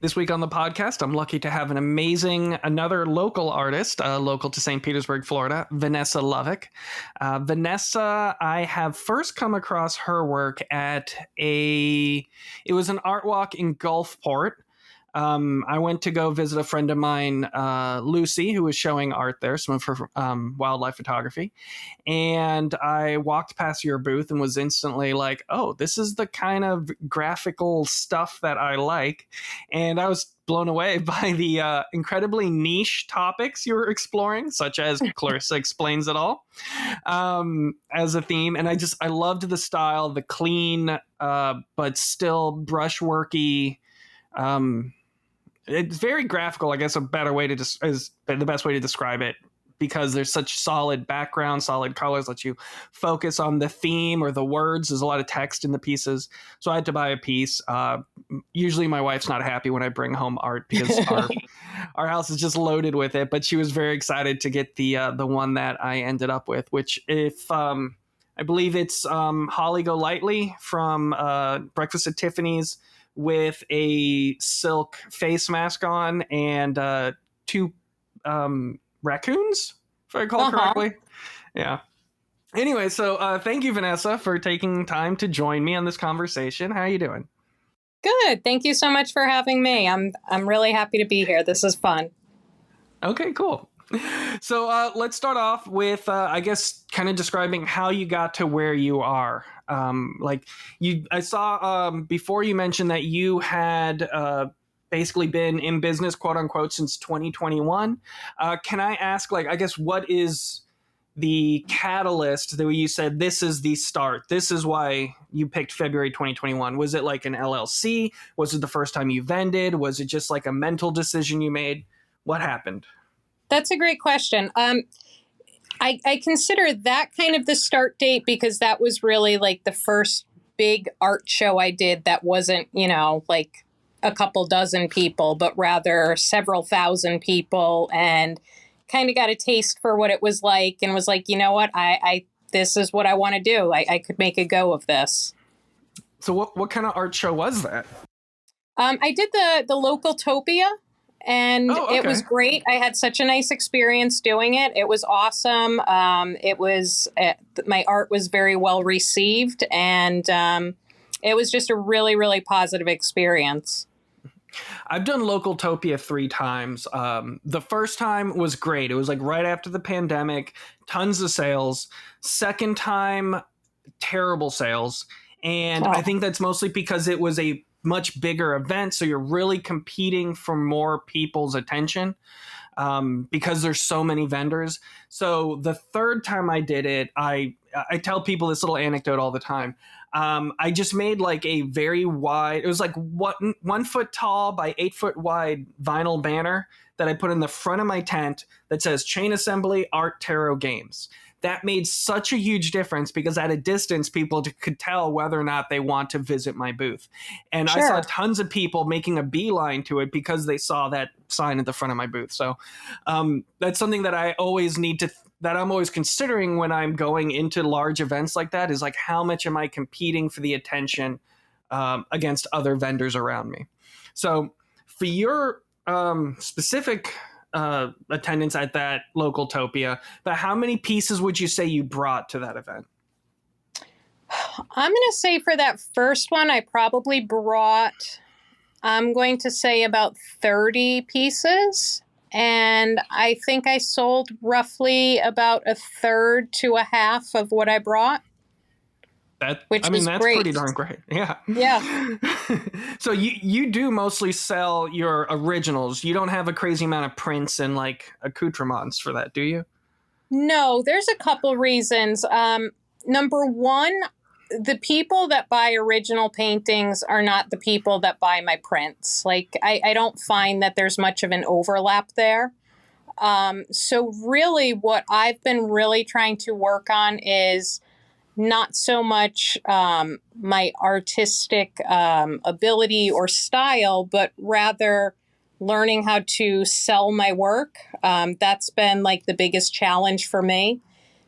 This week on the podcast, I'm lucky to have another local artist, local to St. Petersburg, Florida, Vanessa Luhvek. Vanessa, I have first come across her work it was an art walk in Gulfport. I went to go visit a friend of mine, Lucy, who was showing art there, some of her wildlife photography. And I walked past your booth and was instantly like, oh, this is the kind of graphical stuff that I like. And I was blown away by the incredibly niche topics you were exploring, such as Clarissa Explains It All, as a theme. And I loved the style, the clean, but still brushworky, it's very graphical, I guess. Is the best way to describe it, because there's such solid background, solid colors, let you focus on the theme or the words. There's a lot of text in the pieces. So I had to buy a piece. Usually my wife's not happy when I bring home art because our house is just loaded with it, but she was very excited to get the one that I ended up with, which I believe it's Holly Golightly from Breakfast at Tiffany's, with a silk face mask on and two raccoons, if I recall correctly. Yeah. Anyway, so thank you, Vanessa, for taking time to join me on this conversation. How are you doing? Good. Thank you so much for having me. I'm really happy to be here. This is fun. Okay, cool. So let's start off with, I guess, kind of describing how you got to where you are. I saw before you mentioned that you had basically been in business, quote unquote, since 2021. Can I ask, I guess, what is the catalyst that you said this is the start? This is why you picked February 2021. Was it like an LLC? Was it the first time you vended? Was it just like a mental decision you made? What happened? That's a great question. I consider that kind of the start date because that was really like the first big art show I did that wasn't, like a couple dozen people, but rather several thousand people, and kind of got a taste for what it was like and was like, you know what, I this is what I want to do. I could make a go of this. So what kind of art show was that? I did the local Topia. And It was great. I had such a nice experience doing it. It was awesome. My art was very well received, and it was just a really, really positive experience. I've done Local Topia 3 times. The first time was great. It was like right after the pandemic, tons of sales. Second time, terrible sales. And I think that's mostly because it was a much bigger event, so you're really competing for more people's attention because there's so many vendors. So the third time I did it, I tell people this little anecdote all the time. I just made like a very wide, it was like 1 foot tall by 8 foot wide vinyl banner that I put in the front of my tent that says Chain Assembly Art Tarot Games. That made such a huge difference because at a distance, people could tell whether or not they want to visit my booth. And sure. I saw tons of people making a beeline to it because they saw that sign at the front of my booth. So that's something that I always that I'm always considering when I'm going into large events like that, is like, how much am I competing for the attention against other vendors around me? So for your specific attendance at that local Topia, but how many pieces would you say you brought to that event? I'm going to say for that first one, I probably brought, I'm going to say about 30 pieces. And I think I sold roughly about a third to a half of what I brought. That's great. Pretty darn great. Yeah. Yeah. So you do mostly sell your originals. You don't have a crazy amount of prints and like accoutrements for that, do you? No, there's a couple reasons. Number one, the people that buy original paintings are not the people that buy my prints. Like, I don't find that there's much of an overlap there. So really what I've been really trying to work on is not so much my artistic ability or style, but rather learning how to sell my work. That's been like the biggest challenge for me.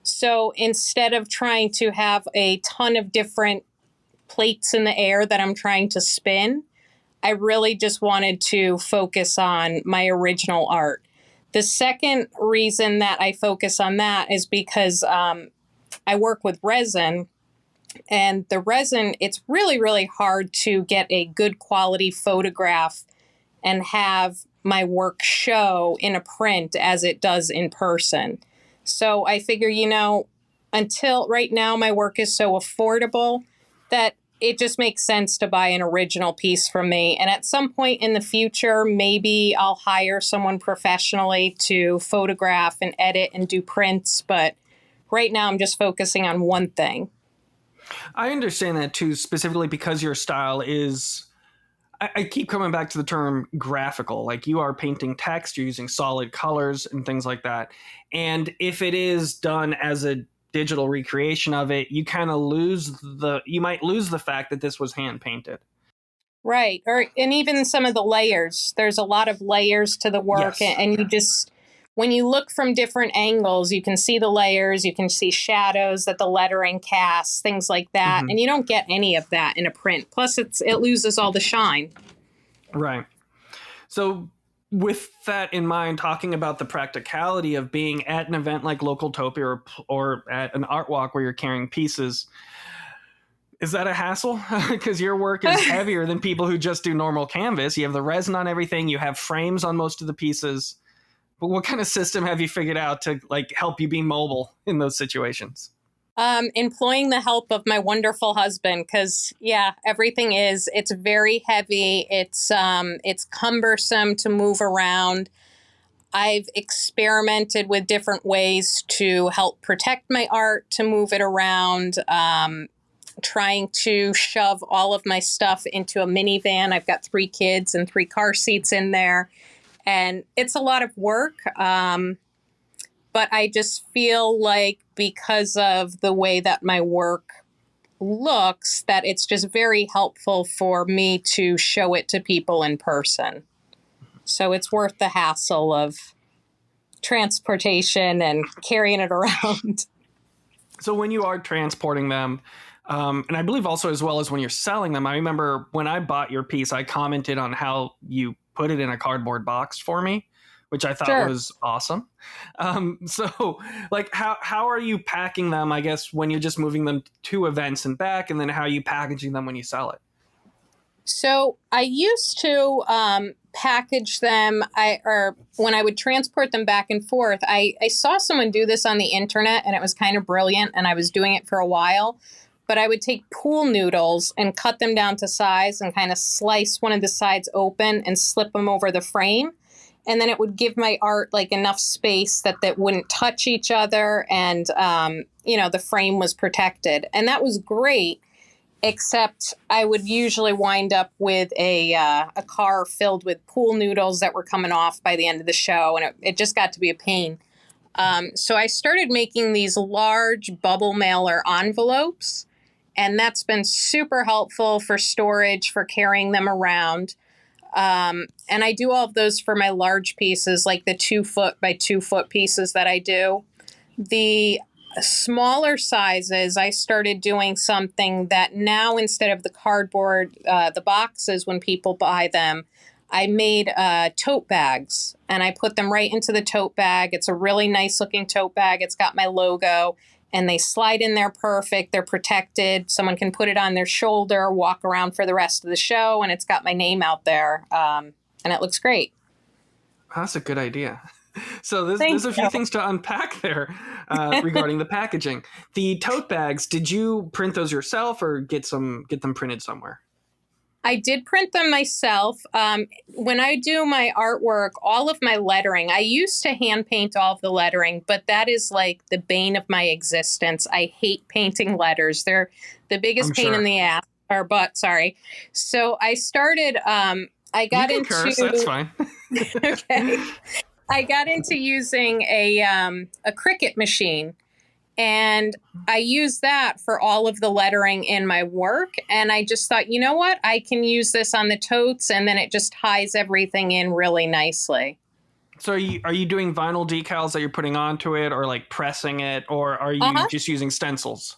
So instead of trying to have a ton of different plates in the air that I'm trying to spin, I really just wanted to focus on my original art. The second reason that I focus on that is because I work with resin, and the resin, it's really, really hard to get a good quality photograph and have my work show in a print as it does in person. So I figure, until right now, my work is so affordable that it just makes sense to buy an original piece from me. And at some point in the future, maybe I'll hire someone professionally to photograph and edit and do prints. But right now, I'm just focusing on one thing. I understand that too, specifically because your style is. I keep coming back to the term graphical. Like, you are painting text, you're using solid colors and things like that. And if it is done as a digital recreation of it, you kind of you might lose the fact that this was hand painted. Right. And even some of the layers, there's a lot of layers to the work. Yes. And you just, when you look from different angles, you can see the layers, you can see shadows that the lettering casts, things like that. Mm-hmm. And you don't get any of that in a print. Plus, it loses all the shine. Right. So, with that in mind, talking about the practicality of being at an event like Localtopia or at an art walk where you're carrying pieces, is that a hassle? Because your work is heavier than people who just do normal canvas. You have the resin on everything. You have frames on most of the pieces. But what kind of system have you figured out to help you be mobile in those situations? Employing the help of my wonderful husband, because it's very heavy. It's cumbersome to move around. I've experimented with different ways to help protect my art, to move it around, trying to shove all of my stuff into a minivan. I've got 3 kids and 3 car seats in there, and it's a lot of work. But I just feel like because of the way that my work looks, that it's just very helpful for me to show it to people in person. So it's worth the hassle of transportation and carrying it around. So when you are transporting them, and I believe also as well as when you're selling them, I remember when I bought your piece, I commented on how you put it in a cardboard box for me, which I thought Sure. was awesome. So, how are you packing them, I guess, when you're just moving them to events and back, and then how are you packaging them when you sell it? So I used to package them. Or when I would transport them back and forth, I saw someone do this on the internet, and it was kind of brilliant. And I was doing it for a while. But I would take pool noodles and cut them down to size and kind of slice one of the sides open and slip them over the frame. And then it would give my art like enough space that wouldn't touch each other, and the frame was protected. And that was great. Except I would usually wind up with a car filled with pool noodles that were coming off by the end of the show, and it just got to be a pain. So I started making these large bubble mailer envelopes, and that's been super helpful for storage, for carrying them around. And I do all of those for my large pieces, like the 2-foot by 2-foot pieces that I do. The smaller sizes, I started doing something that now, instead of the cardboard, the boxes, when people buy them, I made tote bags, and I put them right into the tote bag. It's a really nice looking tote bag. It's got my logo, and they slide in there perfect. They're protected. Someone can put it on their shoulder, walk around for the rest of the show, and it's got my name out there. And it looks great. That's a good idea. So Thank there's a few you. things to unpack there regarding the packaging. The tote bags, did you print those yourself or get them printed somewhere? I did print them myself. When I do my artwork, all of my lettering, I used to hand paint all of the lettering, but that is like the bane of my existence. I hate painting letters. They're the biggest I'm pain sure. in the ass, or butt, sorry. So I started, I You got can curse, that's into, fine. okay. I got into using a Cricut machine, and I use that for all of the lettering in my work. And I just thought, you know what? I can use this on the totes, and then it just ties everything in really nicely. So are you doing vinyl decals that you're putting onto it, or like pressing it, or are you Uh-huh. just using stencils?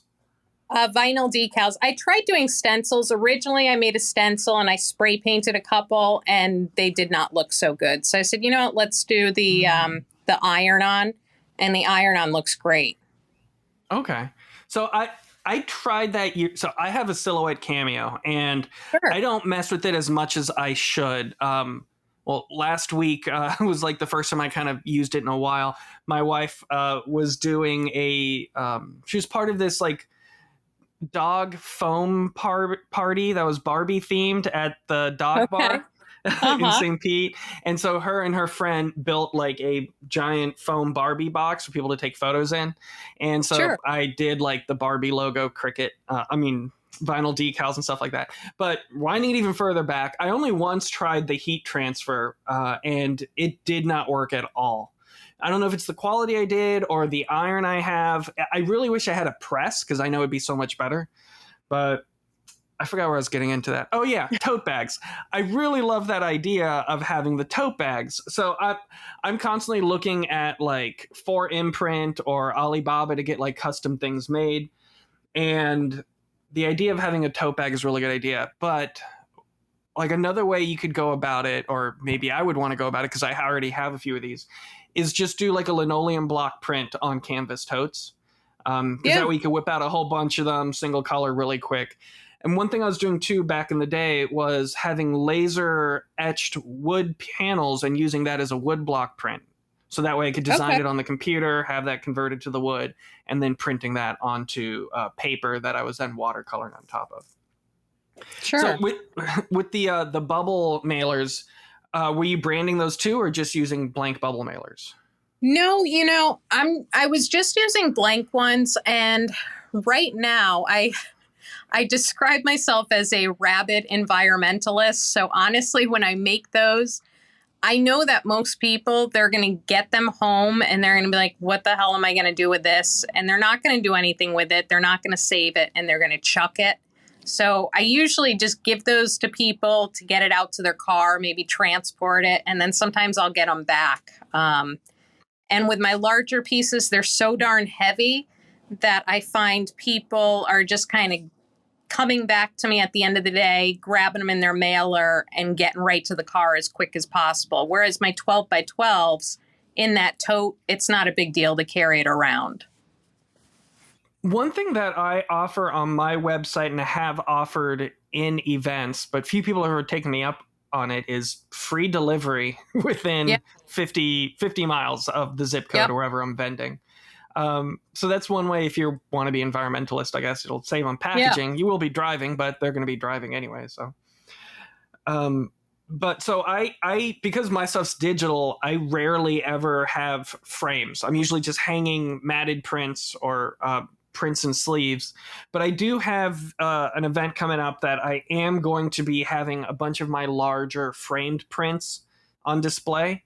Vinyl decals. I tried doing stencils. Originally, I made a stencil and I spray painted a couple, and they did not look so good. So I said, you know what? Let's do the iron on, and the iron on looks great. Okay. So I tried that year. So I have a Silhouette Cameo, and Sure. I don't mess with it as much as I should. Well, last week was like the first time I kind of used it in a while. My wife was doing she was part of this like dog foam party that was Barbie themed at the dog Okay. bar Uh in huh. St. Pete. And so her and her friend built like a giant foam Barbie box for people to take photos in. And so Sure. I did like the Barbie logo cricket, vinyl decals and stuff like that. But winding it even further back, I only once tried the heat transfer and it did not work at all. I don't know if it's the quality I did or the iron I have. I really wish I had a press because I know it'd be so much better. But I forgot where I was getting into that. Oh yeah, tote bags. I really love that idea of having the tote bags. So I'm constantly looking at like for imprint or Alibaba to get like custom things made. And the idea of having a tote bag is a really good idea. But like another way you could go about it, or maybe I would want to go about it because I already have a few of these, is just do like a linoleum block print on canvas totes. Because Yeah. that way you could whip out a whole bunch of them, single color, really quick. And one thing I was doing too back in the day was having laser etched wood panels and using that as a wood block print. So that way I could design Okay. it on the computer, have that converted to the wood, and then printing that onto paper that I was then watercoloring on top of. So Sure. with the bubble mailers, were you branding those too, or just using blank bubble mailers? No, I was just using blank ones, and right now I describe myself as a rabid environmentalist. So honestly, when I make those, I know that most people, they're going to get them home and they're going to be like, what the hell am I going to do with this? And they're not going to do anything with it. They're not going to save it, and they're going to chuck it. So I usually just give those to people to get it out to their car, maybe transport it, and then sometimes I'll get them back. And with my larger pieces, they're so darn heavy that I find people are just kind of coming back to me at the end of the day, grabbing them in their mailer and getting right to the car as quick as possible. Whereas my 12 by 12s in that tote, it's not a big deal to carry it around. One thing that I offer on my website and have offered in events, but few people have ever taken me up on it, is free delivery Yeah. within 50 miles of the zip code Yep. or wherever I'm vending. So that's one way if you want to be environmentalist, I guess it'll save on Yeah. packaging. You will be driving, but they're going to be driving anyway. So, but so because my stuff's digital, I rarely ever have frames. I'm usually just hanging matted prints or prints and sleeves. But I do have an event coming up that I am going to be having a bunch of my larger framed prints on display.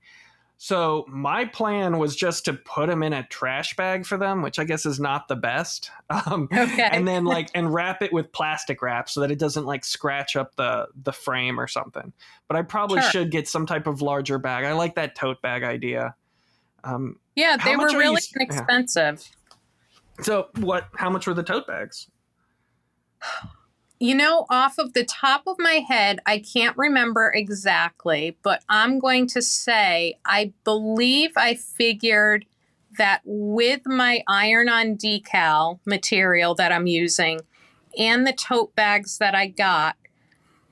So my plan was just to put them in a trash bag for them, which I guess is not the best. Okay. And then like and wrap it with plastic wrap so that it doesn't like scratch up the frame or something. But I probably Sure. should get some type of larger bag. I like that tote bag idea. Yeah, How they were much are you? really Yeah. inexpensive. So what? How much were the tote bags? Off of the top of my head, I can't remember exactly, but I'm going to say I believe I figured that with my iron on decal material that I'm using and the tote bags that I got,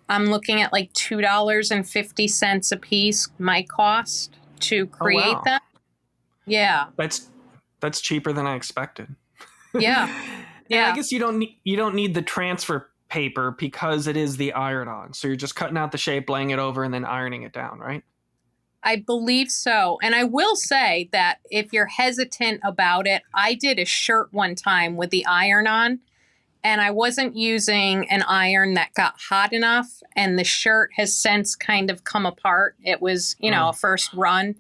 I'm looking at like $2.50 a piece, my cost to Oh create wow, them. Yeah. that's that's cheaper than I expected. Yeah. And I Yeah. guess you don't need the transfer paper because it is the iron on. So you're just cutting out the shape, laying it over, and then ironing it down, right? I believe so. And I will say that if you're hesitant about it, I did a shirt one time with the iron on, and I wasn't using an iron that got hot enough. And the shirt has since kind of come apart. It was, Oh, a first run.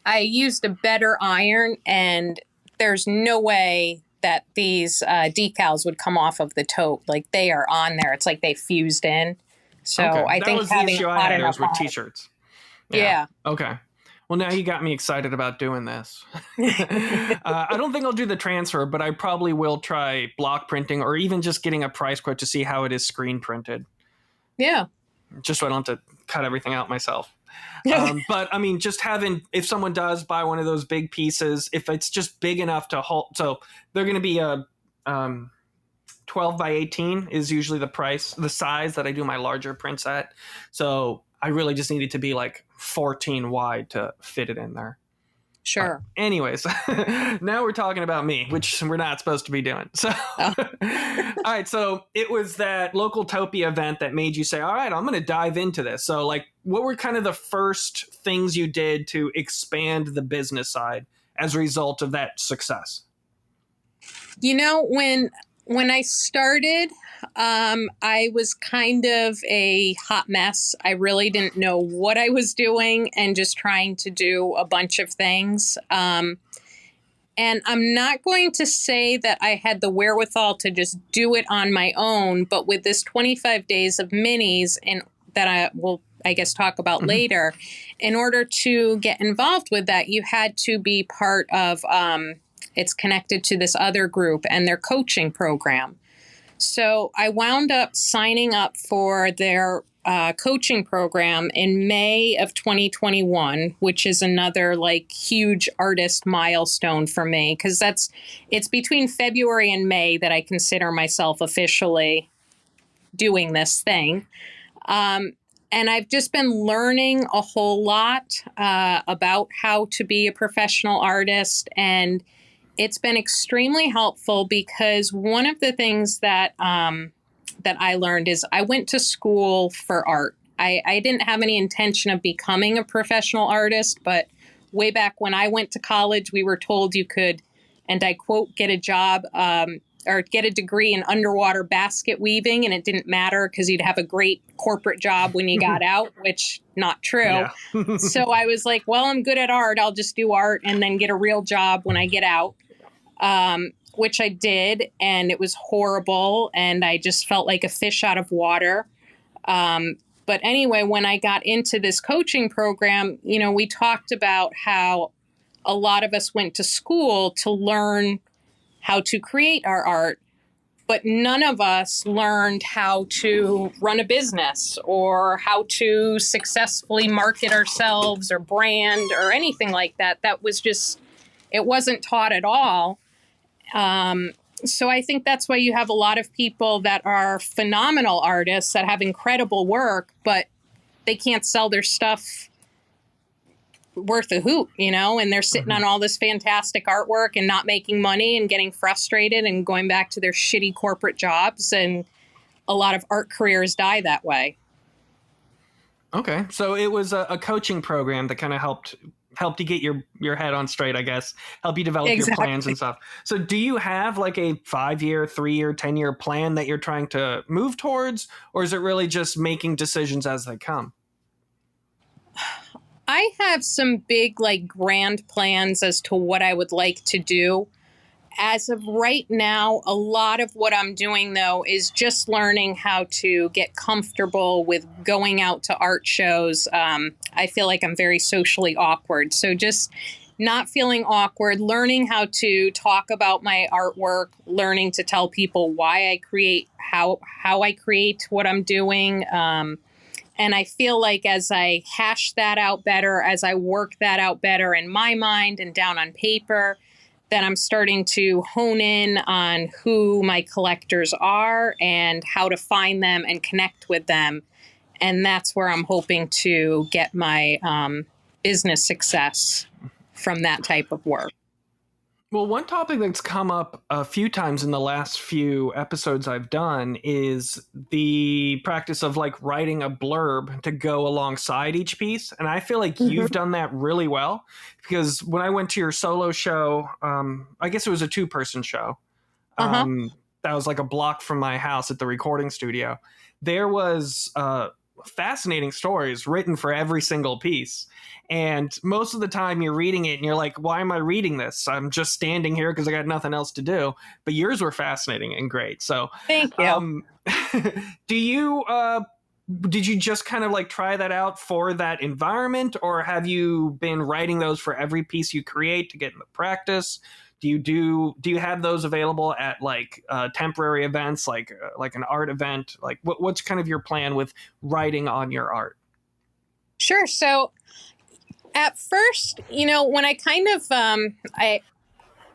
I used a better iron, and there's no way that these decals would come off of the tote. Like, they are on there. It's like they fused in. So Okay, I that think was the having issue I hot had. It enough was with iron. t-shirts. Yeah. Yeah. Okay. Well, now you got me excited about doing this. I don't think I'll do the transfer, but I probably will try block printing or even just getting a price quote to see how it is screen printed, Yeah. just so I don't have to cut everything out myself. But I mean, just having, if someone does buy one of those big pieces, if it's just big enough to hold, so they're going to be a 12 by 18 is usually the size that I do my larger prints at. So I really just need it to be like 14 wide to fit it in there. But Sure. anyways, now we're talking about me, which we're not supposed to be doing. So, Oh. all right. So it was that local Topia event that made you say, all right, I'm going to dive into this. So, like, what were kind of the first things you did to expand the business side as a result of that success? You know, when I started, I was kind of a hot mess. I really didn't know what I was doing and just trying to do a bunch of things. And I'm not going to say that I had the wherewithal to just do it on my own, but with this 25 days of minis, and that I will, I guess, talk about Mhm. later, in order to get involved with that, you had to be part of, it's connected to this other group and their coaching program. So I wound up signing up for their coaching program in May of 2021, which is another like huge artist milestone for me, because it's between February and May that I consider myself officially doing this thing. And I've just been learning a whole lot about how to be a professional artist, and it's been extremely helpful because one of the things that I learned is I went to school for art. I didn't have any intention of becoming a professional artist, but way back when I went to college, we were told you could, and I quote, get a job or get a degree in underwater basket weaving, and it didn't matter because you'd have a great corporate job when you got out, which not true. Yeah. So I was like, well, I'm good at art. I'll just do art and then get a real job when I get out, which I did. And it was horrible. And I just felt like a fish out of water. But anyway, when I got into this coaching program, you know, we talked about how a lot of us went to school to learn how to create our art, but none of us learned how to run a business or how to successfully market ourselves or brand or anything like that. That was just, it wasn't taught at all. So I think that's why you have a lot of people that are phenomenal artists that have incredible work, but they can't sell their stuff worth a hoot, you know, and they're sitting on all this fantastic artwork and not making money and getting frustrated and going back to their shitty corporate jobs. And a lot of art careers die that way. Okay, so it was a coaching program that kind of helped you get your head on straight, I guess, help you develop your plans Exactly. and stuff. So do you have like a 5-year, 3-year, 10-year plan that you're trying to move towards, or is it really just making decisions as they come? I have some big, like, grand plans as to what I would like to do. As of right now, a lot of what I'm doing, though, is just learning how to get comfortable with going out to art shows. I feel like I'm very socially awkward. So just not feeling awkward, learning how to talk about my artwork, learning to tell people why I create, how I create what I'm doing. And I feel like as I hash that out better, as I work that out better in my mind and down on paper, that I'm starting to hone in on who my collectors are and how to find them and connect with them. And that's where I'm hoping to get my business success from that type of work. Well, one topic that's come up a few times in the last few episodes I've done is the practice of like writing a blurb to go alongside each piece. And I feel like Mhm. you've done that really well because when I went to your solo show, I guess it was a 2-person show. Uh-huh. That was like a block from my house at the recording studio. There was fascinating stories written for every single piece. And most of the time you're reading it and you're like, why am I reading this? I'm just standing here because I got nothing else to do. But yours were fascinating and great. So, Thank you. um, do you, did you just kind of like try that out for that environment, or have you been writing those for every piece you create to get in the practice? Do you have those available at like temporary events, like an art event? Like what's kind of your plan with writing on your art? Sure. So at first, when I kind of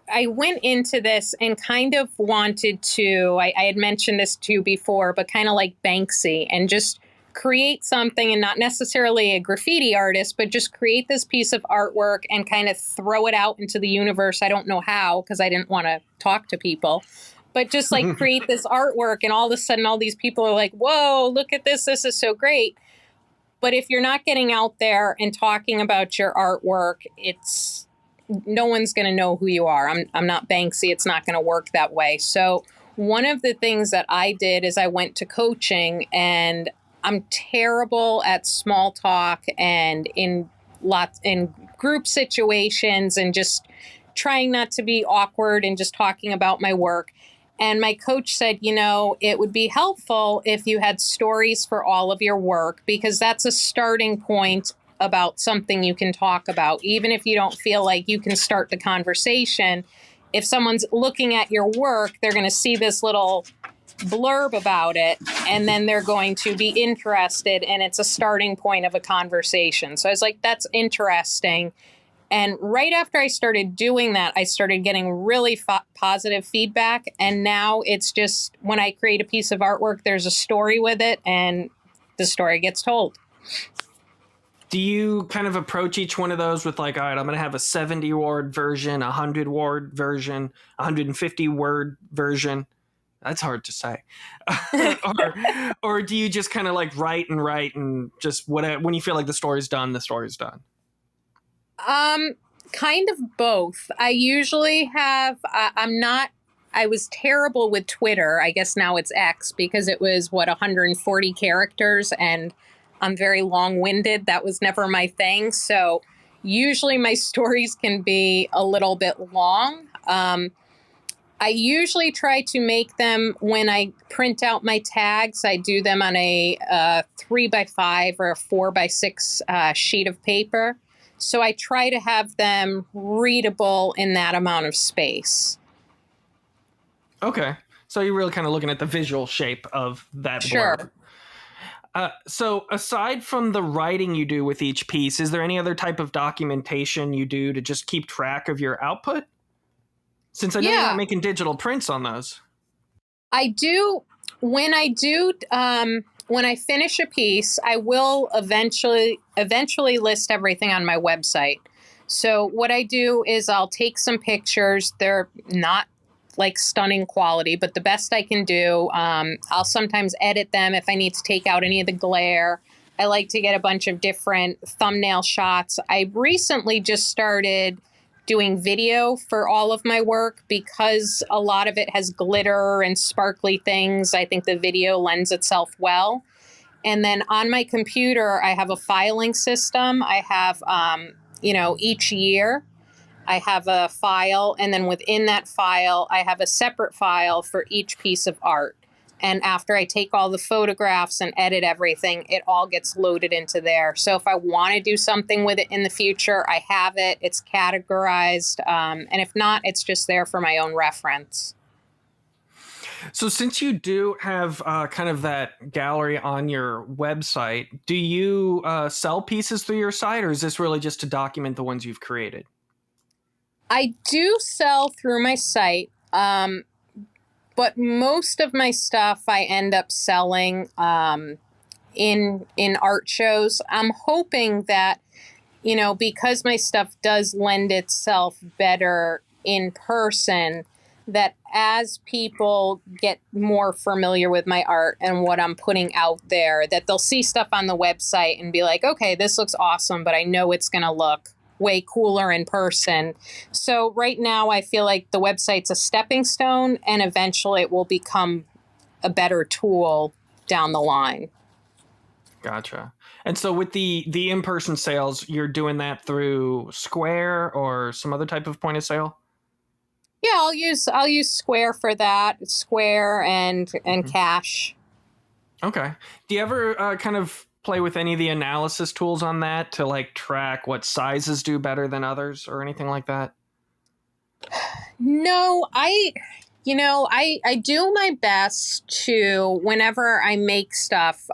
I went into this and kind of wanted to, I had mentioned this to you before, but kind of like Banksy and just create something, and not necessarily a graffiti artist, but just create this piece of artwork and kind of throw it out into the universe. I don't know how, because I didn't want to talk to people, but just like create this artwork, and all of a sudden all these people are like, whoa, look at this. This is so great. But if you're not getting out there and talking about your artwork, no one's going to know who you are. I'm not Banksy. It's not going to work that way. So one of the things that I did is I went to coaching, and I'm terrible at small talk and in group situations, and just trying not to be awkward and just talking about my work. And my coach said, it would be helpful if you had stories for all of your work, because that's a starting point about something you can talk about. Even if you don't feel like you can start the conversation, if someone's looking at your work, they're going to see this little blurb about it, and then they're going to be interested, and it's a starting point of a conversation. So I was like, that's interesting. And right after I started doing that, I started getting really positive feedback. And now it's just, when I create a piece of artwork, there's a story with it, and the story gets told. Do you kind of approach each one of those with like, all right, I'm going to have a 70 word version, a 100 word version, 150 word version? That's hard to say. or do you just kind of like write and just whatever, when you feel like the story's done, the story's done? Kind of both. I usually have, I was terrible with Twitter. I guess now it's X, because it was 140 characters, and I'm very long-winded. That was never my thing. So usually my stories can be a little bit long. I usually try to make them, when I print out my tags, I do them on a 3x5 or a 4x6 sheet of paper. So I try to have them readable in that amount of space. Okay. So you're really kind of looking at the visual shape of that Sure. blurb. So aside from the writing you do with each piece, is there any other type of documentation you do to just keep track of your output? Since I know you're not Yeah, making digital prints on those. I do. When I finish a piece, I will eventually list everything on my website. So what I do is I'll take some pictures. They're not like stunning quality, but the best I can do. I'll sometimes edit them if I need to take out any of the glare. I like to get a bunch of different thumbnail shots. I recently just started doing video for all of my work, because a lot of it has glitter and sparkly things. I think the video lends itself well. And then on my computer, I have a filing system. I have, each year I have a file, and then within that file, I have a separate file for each piece of art. And after I take all the photographs and edit everything, it all gets loaded into there. So if I want to do something with it in the future, I have it. It's categorized. And if not, it's just there for my own reference. So since you do have kind of that gallery on your website, do you sell pieces through your site, or is this really just to document the ones you've created? I do sell through my site, but most of my stuff I end up selling in art shows. I'm hoping that, because my stuff does lend itself better in person, that as people get more familiar with my art and what I'm putting out there, that they'll see stuff on the website and be like, okay, this looks awesome, but I know it's going to look way cooler in person. So right now I feel like the website's a stepping stone, and eventually it will become a better tool down the line. Gotcha. And so with the in-person sales, you're doing that through Square or some other type of point of sale? Yeah, I'll use Square for that. Square and Mhm. Cash. Okay. Do you ever kind of play with any of the analysis tools on that to like track what sizes do better than others or anything like that? No, I do my best to whenever I make stuff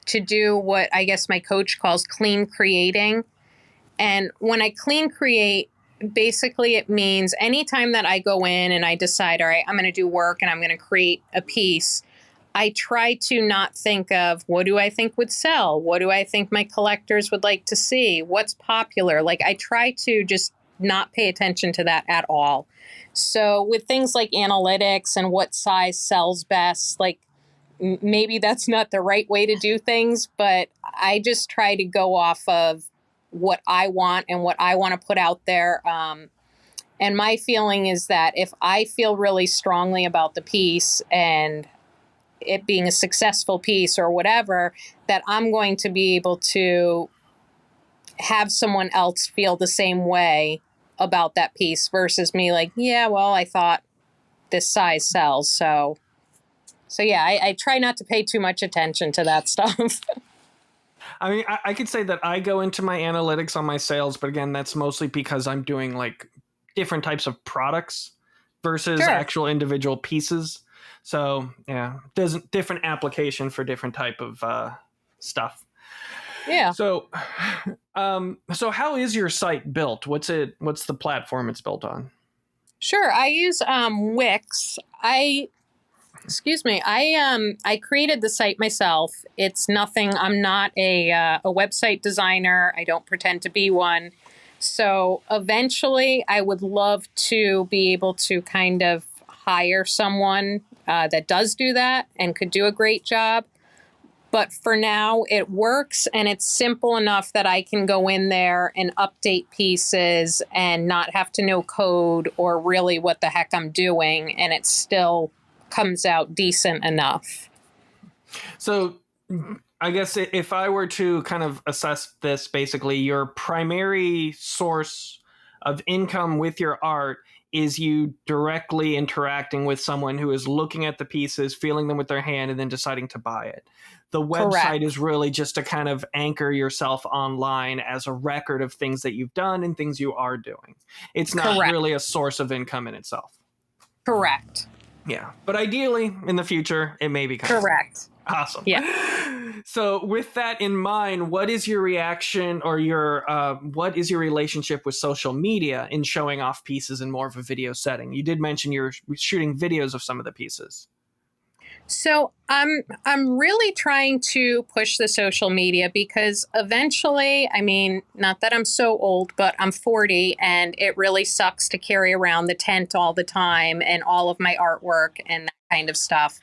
to do what I guess my coach calls clean creating. And when I clean create, basically it means anytime that I go in and I decide, all right, I'm going to do work and I'm going to create a piece, I try to not think of what do I think would sell? What do I think my collectors would like to see? What's popular? Like I try to just not pay attention to that at all. So with things like analytics and what size sells best, like maybe that's not the right way to do things, but I just try to go off of what I want and what I want to put out there. And my feeling is that if I feel really strongly about the piece and it being a successful piece or whatever, that I'm going to be able to have someone else feel the same way about that piece versus me like, yeah, well, I thought this size sells. So yeah, I try not to pay too much attention to that stuff. I mean, I could say that I go into my analytics on my sales, but again, that's mostly because I'm doing like different types of products versus Sure. actual individual pieces. So yeah, there's a different application for different type of stuff. Yeah. So, so how is your site built? What's the platform it's built on? Sure. I use Wix. I created the site myself. It's nothing. I'm not a website designer. I don't pretend to be one. So eventually, I would love to be able to kind of hire someone that does do that and could do a great job. But for now, it works and it's simple enough that I can go in there and update pieces and not have to know code or really what the heck I'm doing. And it still comes out decent enough. So I guess if I were to kind of assess this, basically, your primary source of income with your art is you directly interacting with someone who is looking at the pieces, feeling them with their hand, and then deciding to buy it. The website Correct. is really just to kind of anchor yourself online as a record of things that you've done and things you are doing. It's not Correct. really a source of income in itself. Correct. Yeah. But ideally, in the future, it may become. Correct. Awesome. Yeah. So, with that in mind, what is your reaction or what is your relationship with social media in showing off pieces in more of a video setting? You did mention you're shooting videos of some of the pieces. So I'm really trying to push the social media because eventually, I mean, not that I'm so old, but I'm 40 and it really sucks to carry around the tent all the time and all of my artwork and that kind of stuff.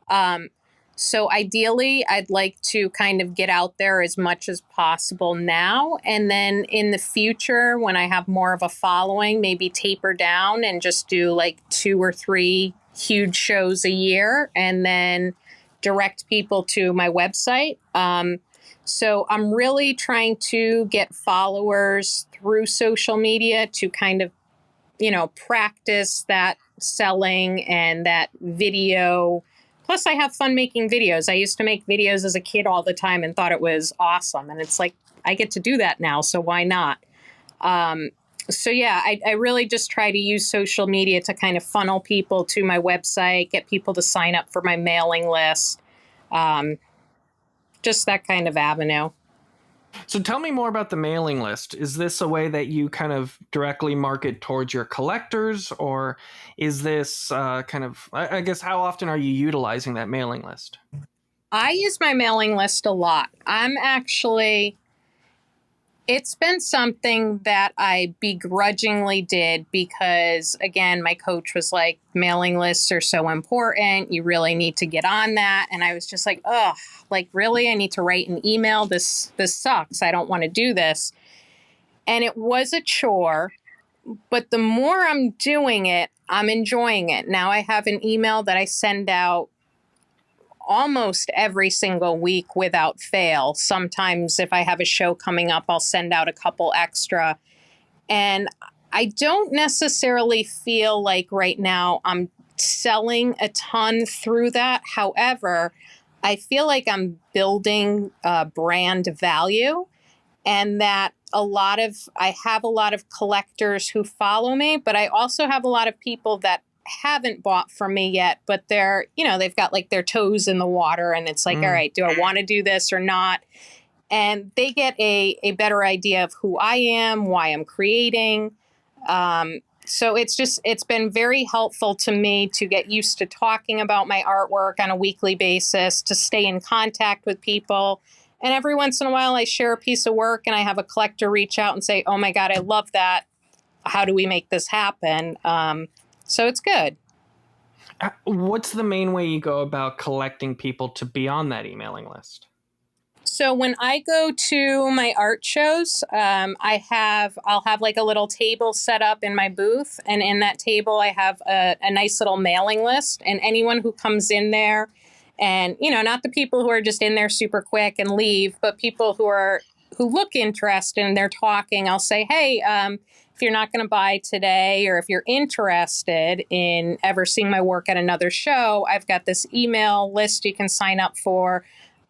Um, so ideally, I'd like to kind of get out there as much as possible now. And then in the future, when I have more of a following, maybe taper down and just do like 2 or 3 huge shows a year and then direct people to my website. So I'm really trying to get followers through social media to kind of, practice that selling and that video. Plus, I have fun making videos. I used to make videos as a kid all the time and thought it was awesome. And it's like, I get to do that now, so why not? Um, so, yeah, I really just try to use social media to kind of funnel people to my website, get people to sign up for my mailing list, um, just that kind of avenue. So, tell me more about the mailing list. Is this a way that you kind of directly market towards your collectors, or is this I guess, how often are you utilizing that mailing list? I use my mailing list a lot. It's been something that I begrudgingly did because, again, my coach was like, mailing lists are so important. You really need to get on that. And I was just like, ugh, like, really? I need to write an email? This sucks. I don't want to do this. And it was a chore. But the more I'm doing it, I'm enjoying it. Now I have an email that I send out almost every single week without fail. Sometimes if I have a show coming up, I'll send out a couple extra. And I don't necessarily feel like right now I'm selling a ton through that. However, I feel like I'm building brand value, and that I have a lot of collectors who follow me, but I also have a lot of people that haven't bought from me yet, but they've got like their toes in the water, and it's like, all right, do I want to do this or not? And they get a better idea of who I am, why I'm creating. So it's been very helpful to me to get used to talking about my artwork on a weekly basis, to stay in contact with people. And every once in a while, I share a piece of work and I have a collector reach out and say, oh my God, I love that. How do we make this happen? So it's good. What's the main way you go about collecting people to be on that emailing list? So when I go to my art shows, I'll have like a little table set up in my booth, and in that table I have a nice little mailing list, and anyone who comes in there, and not the people who are just in there super quick and leave, but people who look interested and they're talking, I'll say, hey, if you're not going to buy today, or if you're interested in ever seeing my work at another show, I've got this email list you can sign up for.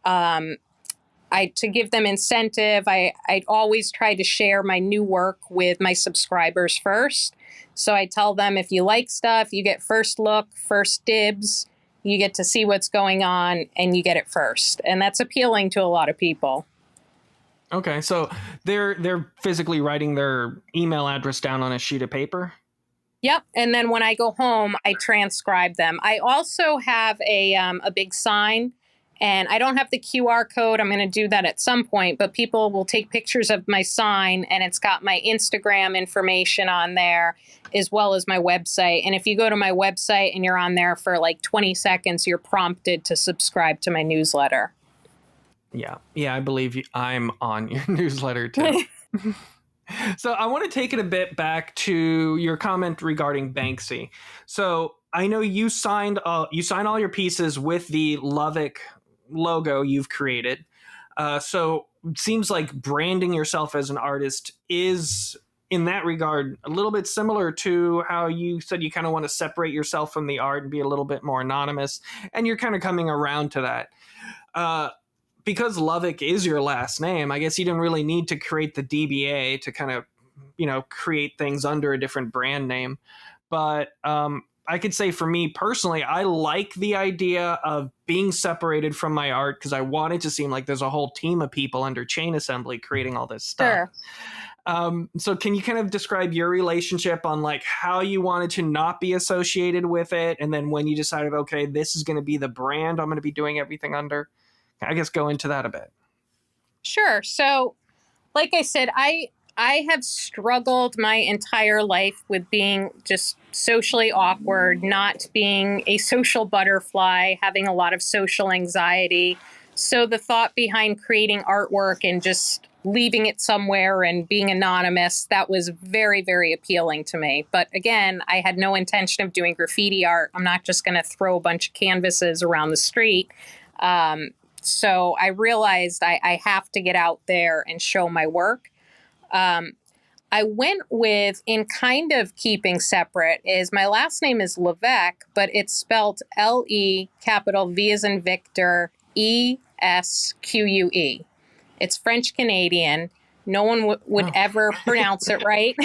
To give them incentive, I always try to share my new work with my subscribers first. So I tell them, if you like stuff, you get first look, first dibs, you get to see what's going on, and you get it first. And that's appealing to a lot of people. Okay, so they're physically writing their email address down on a sheet of paper? Yep. And then when I go home, I transcribe them. I also have a big sign. And I don't have the QR code. I'm going to do that at some point, but people will take pictures of my sign, and it's got my Instagram information on there as well as my website. And if you go to my website and you're on there for like 20 seconds, you're prompted to subscribe to my newsletter. Yeah, I believe you. I'm on your newsletter too. So I want to take it a bit back to your comment regarding Banksy. So I know you sign all your pieces with the Luhvek logo you've created. So it seems like branding yourself as an artist is, in that regard, a little bit similar to how you said you kind of want to separate yourself from the art and be a little bit more anonymous. And you're kind of coming around to that. Because Luhvek is your last name, I guess you didn't really need to create the DBA to kind of, create things under a different brand name. But I could say for me personally, I like the idea of being separated from my art because I want it to seem like there's a whole team of people under Chain Assembly creating all this stuff. Sure. So can you kind of describe your relationship on like how you wanted to not be associated with it, and then when you decided, okay, this is going to be the brand I'm going to be doing everything under? I guess go into that a bit. Sure. So, like I said, I have struggled my entire life with being just socially awkward, not being a social butterfly, having a lot of social anxiety. So the thought behind creating artwork and just leaving it somewhere and being anonymous, that was very, very appealing to me. But again, I had no intention of doing graffiti art. I'm not just going to throw a bunch of canvases around the street. So I realized I have to get out there and show my work. I went with, in kind of keeping separate, is my last name is Luhvek, but it's spelled L-E, capital V as in Victor, E-S-Q-U-E. It's French Canadian. No one would ever pronounce it right.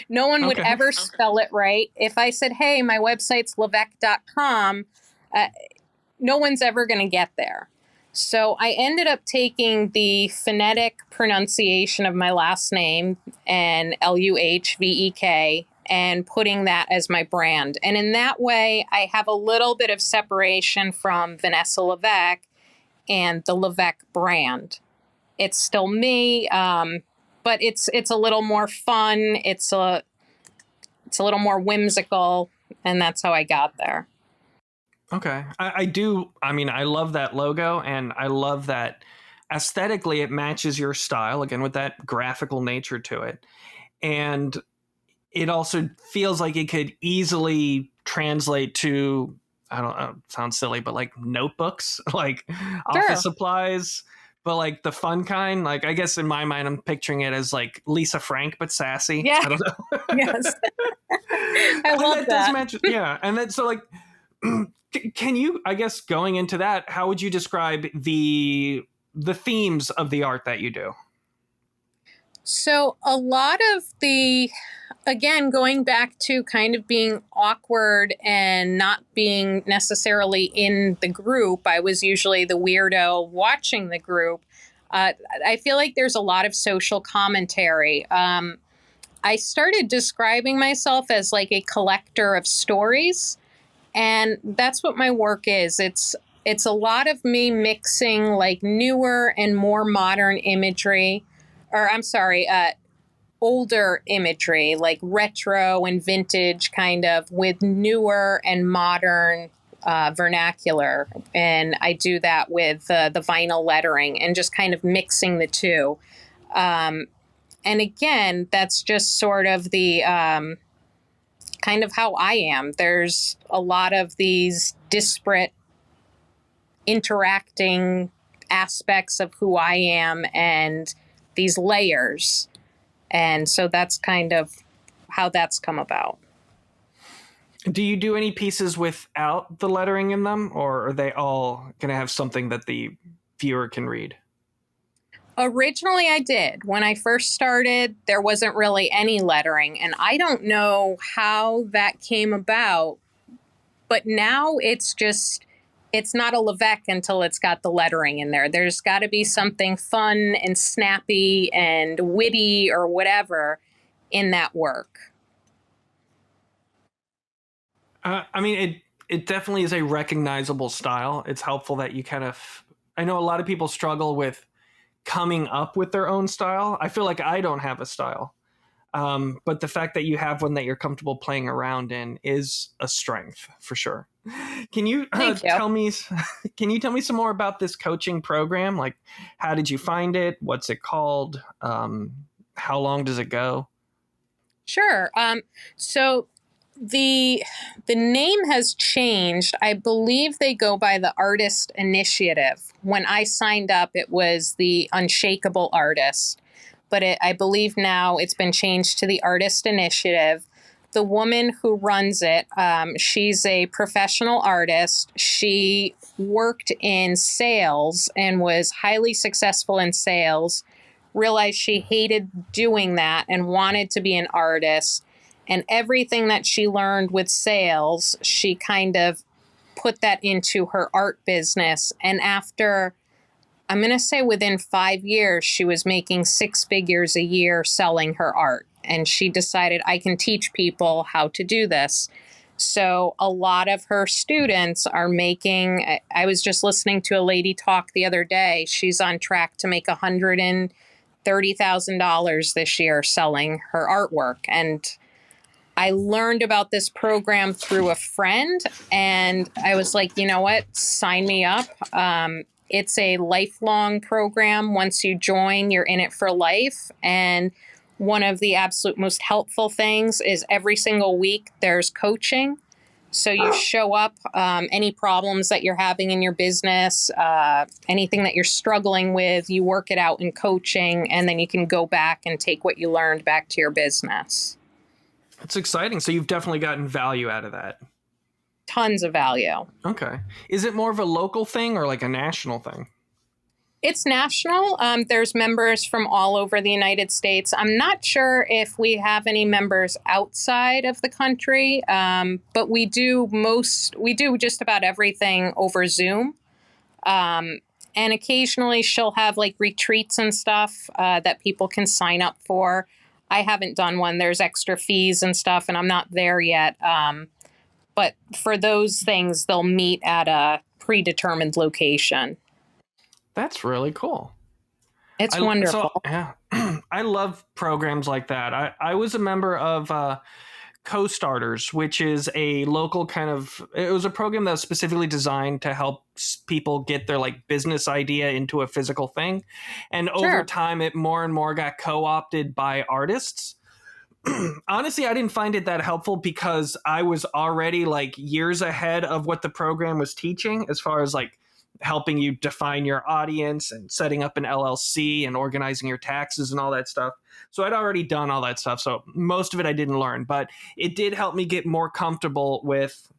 No one would ever spell it right. If I said, hey, my website's luhvek.com, no one's ever going to get there. So I ended up taking the phonetic pronunciation of my last name, and Luhvek, and putting that as my brand. And in that way, I have a little bit of separation from Vanessa Luhvek and the Luhvek brand. It's still me, but it's a little more fun. It's a little more whimsical, and that's how I got there. Okay. I do. I mean, I love that logo, and I love that aesthetically it matches your style, again, with that graphical nature to it. And it also feels like it could easily translate to I don't sound silly, but like notebooks, like office Sure. supplies, but like the fun kind. Like I guess in my mind, I'm picturing it as like Lisa Frank, but sassy. Yeah. I don't know. Yes. I And love that does that. match. Yeah. And then so like, can you, I guess going into that, how would you describe the themes of the art that you do? So a lot of the, again, going back to kind of being awkward and not being necessarily in the group, I was usually the weirdo watching the group. I feel like there's a lot of social commentary. I started describing myself as like a collector of stories, and that's what my work is. It's a lot of me mixing like newer and more modern imagery, or I'm sorry, older imagery, like retro and vintage kind of, with newer and modern vernacular. And I do that with the vinyl lettering and just kind of mixing the two. Um, and again, that's just sort of the kind of how I am. There's a lot of these disparate interacting aspects of who I am and these layers. And so that's kind of how that's come about. Do you do any pieces without the lettering in them, or are they all going to have something that the viewer can read? Originally, I did. When I first started, there wasn't really any lettering, and I don't know how that came about, but now it's not a Luhvek until it's got the lettering in there. There's got to be something fun and snappy and witty or whatever in that work. I mean, it definitely is a recognizable style. It's helpful that you kind of. I know a lot of people struggle with coming up with their own style. I feel like I don't have a style, but the fact that you have one that you're comfortable playing around in is a strength for sure. Can you Thank you. tell me? Can you tell me some more about this coaching program? Like, how did you find it? What's it called? How long does it go? Sure. So the name has changed. I believe they go by the Artist Initiative. When I signed up, it was the Unshakable Artist, but I believe now it's been changed to the Artist Initiative. The woman who runs it, she's a professional artist. She worked in sales and was highly successful in sales, realized she hated doing that and wanted to be an artist. And everything that she learned with sales, she kind of put that into her art business. And after, I'm going to say within 5 years, she was making six figures a year selling her art. And she decided, I can teach people how to do this. So a lot of her students are making, I was just listening to a lady talk the other day. She's on track to make $130,000 this year selling her artwork. And I learned about this program through a friend, and I was like, you know what? Sign me up. It's a lifelong program. Once you join, you're in it for life. And one of the absolute most helpful things is every single week there's coaching. So you show up, any problems that you're having in your business, anything that you're struggling with, you work it out in coaching, and then you can go back and take what you learned back to your business. It's exciting. So you've definitely gotten value out of that. Tons of value. Okay. Is it more of a local thing or like a national thing? It's national. There's members from all over the United States. I'm not sure if we have any members outside of the country, but we do just about everything over Zoom. And occasionally she'll have like retreats and stuff that people can sign up for. I haven't done one. There's extra fees and stuff, and I'm not there yet. But for those things, they'll meet at a predetermined location. That's really cool. It's So wonderful. yeah, I love programs like that. I was a member of Co-Starters, which is a local kind of. It was a program that was specifically designed to help people get their like business idea into a physical thing, and over Sure. time, it more and more got co-opted by artists. honestly, I didn't find it that helpful because I was already like years ahead of what the program was teaching as far as like helping you define your audience and setting up an LLC and organizing your taxes and all that stuff. So I'd already done all that stuff. So most of it I didn't learn, but it did help me get more comfortable with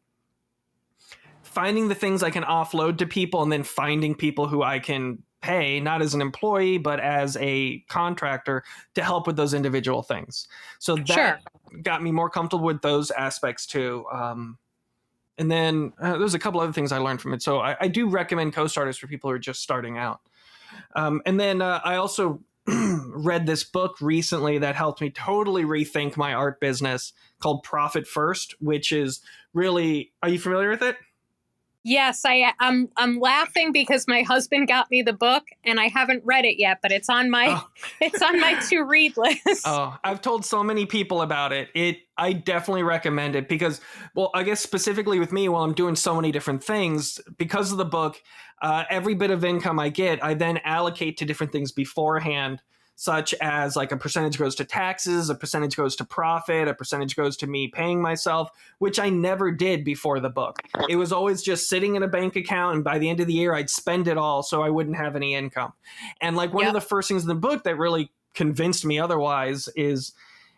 finding the things I can offload to people and then finding people who I can pay, not as an employee, but as a contractor to help with those individual things. So Sure. that got me more comfortable with those aspects too. And then there's a couple other things I learned from it. So I do recommend co-starters for people who are just starting out. And then I also read this book recently that helped me totally rethink my art business called Profit First, which is really, are you familiar with it? Yes, I'm laughing because my husband got me the book and I haven't read it yet, but it's on my Oh, it's on my to read list. oh, I've told so many people about it. I definitely recommend it because, well, I guess specifically with me, while I'm doing so many different things, because of the book, every bit of income I get, I then allocate to different things beforehand, such as like a percentage goes to taxes, a percentage goes to profit, a percentage goes to me paying myself, which I never did before the book. It was always just sitting in a bank account, and by the end of the year, I'd spend it all so I wouldn't have any income. And like one of Yep. the first things in the book that really convinced me otherwise is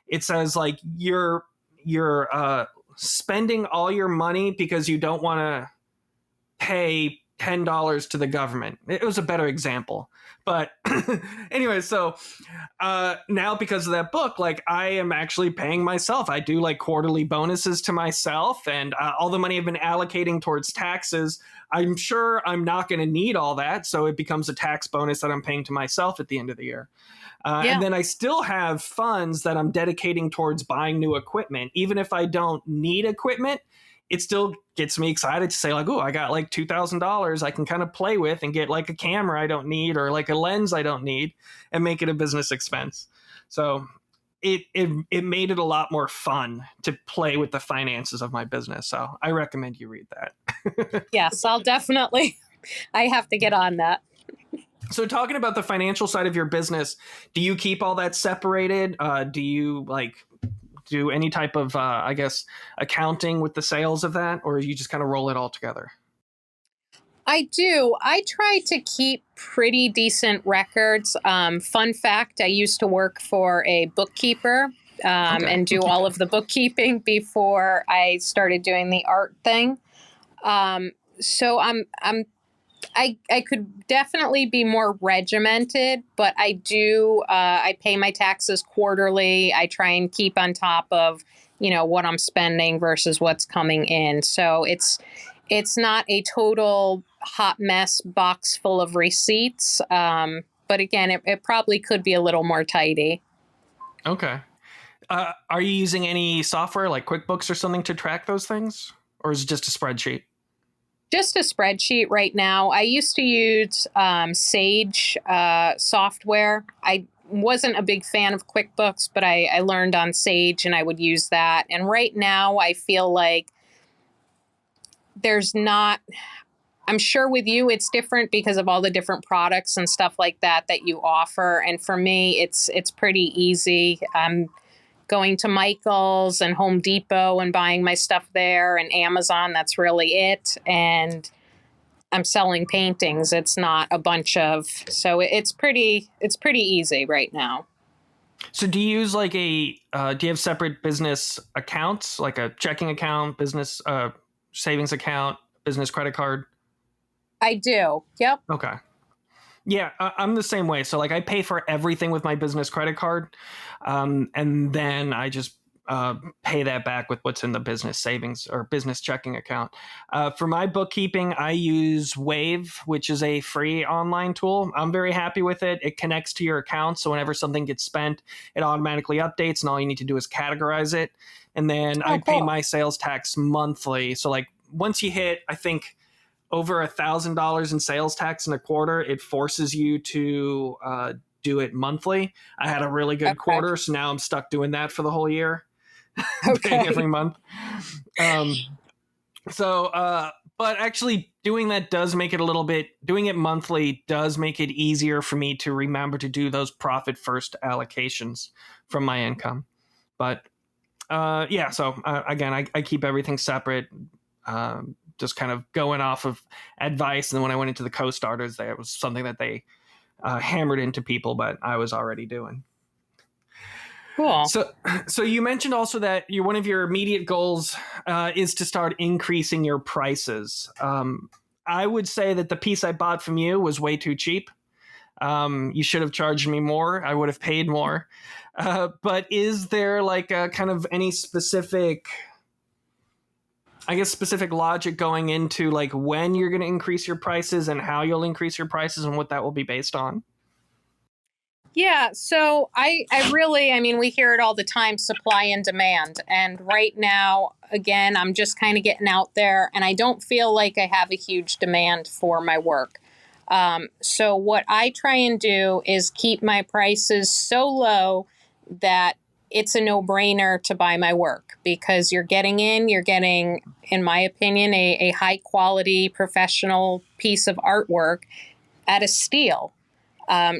it says like you're spending all your money because you don't want to pay $10 to the government. It was a better example. But anyway, so now because of that book, like I am actually paying myself. I do like quarterly bonuses to myself, and all the money I've been allocating towards taxes, I'm sure I'm not going to need all that. So it becomes a tax bonus that I'm paying to myself at the end of the year. And Yeah. then I still have funds that I'm dedicating towards buying new equipment. Even if I don't need equipment, it still gets me excited to say like, oh, I got like $2,000 I can kind of play with and get like a camera I don't need or like a lens I don't need and make it a business expense. So it made it a lot more fun to play with the finances of my business. So I recommend you read that. Yes, I'll definitely I have to get on that. So talking about the financial side of your business, do you keep all that separated? Do you like do any type of, I guess, accounting with the sales of that, or you just kind of roll it all together? I do. I try to keep pretty decent records. Fun fact, I used to work for a bookkeeper Okay. and do all of the bookkeeping before I started doing the art thing. So I could definitely be more regimented, but I do, I pay my taxes quarterly. I try and keep on top of, what I'm spending versus what's coming in. So it's not a total hot mess box full of receipts. But again, it probably could be a little more tidy. Okay. Are you using any software like QuickBooks or something to track those things, or is it just a spreadsheet? Just a spreadsheet right now. I used to use Sage software. I wasn't a big fan of QuickBooks, but I learned on Sage and I would use that. And right now, I feel like there's not, I'm sure with you it's different because of all the different products and stuff like that that you offer. And for me, it's pretty easy. I'm going to Michael's and Home Depot and buying my stuff there, and Amazon. That's really it. And I'm selling paintings. It's not a bunch of, so it's pretty easy right now. So do you use like do you have separate business accounts, like a checking account, business savings account, business credit card? I do. Yep. Okay. Yeah, I'm the same way. So like I pay for everything with my business credit card, and then I just pay that back with what's in the business savings or business checking account. For my bookkeeping, I use Wave, which is a free online tool. I'm very happy with it. It connects to your account, so whenever something gets spent, it automatically updates, and all you need to do is categorize it. And then I Oh, pay cool. my sales tax monthly. So like once you hit, I think over $1,000 in sales tax in a quarter, it forces you to do it monthly. I had a really good Okay. quarter, so now I'm stuck doing that for the whole year, paying every Okay. month. Um, but actually doing that does make it a little bit, doing it monthly does make it easier for me to remember to do those profit first allocations from my income. But yeah, so again, I keep everything separate, just kind of going off of advice. And then when I went into the co-starters, there was something that they hammered into people, but I was already doing. Cool. So you mentioned also that one of your immediate goals is to start increasing your prices. I would say that the piece I bought from you was way too cheap. You should have charged me more. I would have paid more. But is there like a kind of any specific, I guess, specific logic going into like when you're going to increase your prices and how you'll increase your prices and what that will be based on? Yeah, so I really, I mean, we hear it all the time, supply and demand. And right now, again, I'm just kind of getting out there and I don't feel like I have a huge demand for my work. So what I try and do is keep my prices so low that it's a no-brainer to buy my work because you're getting, in my opinion, a high quality professional piece of artwork at a steal.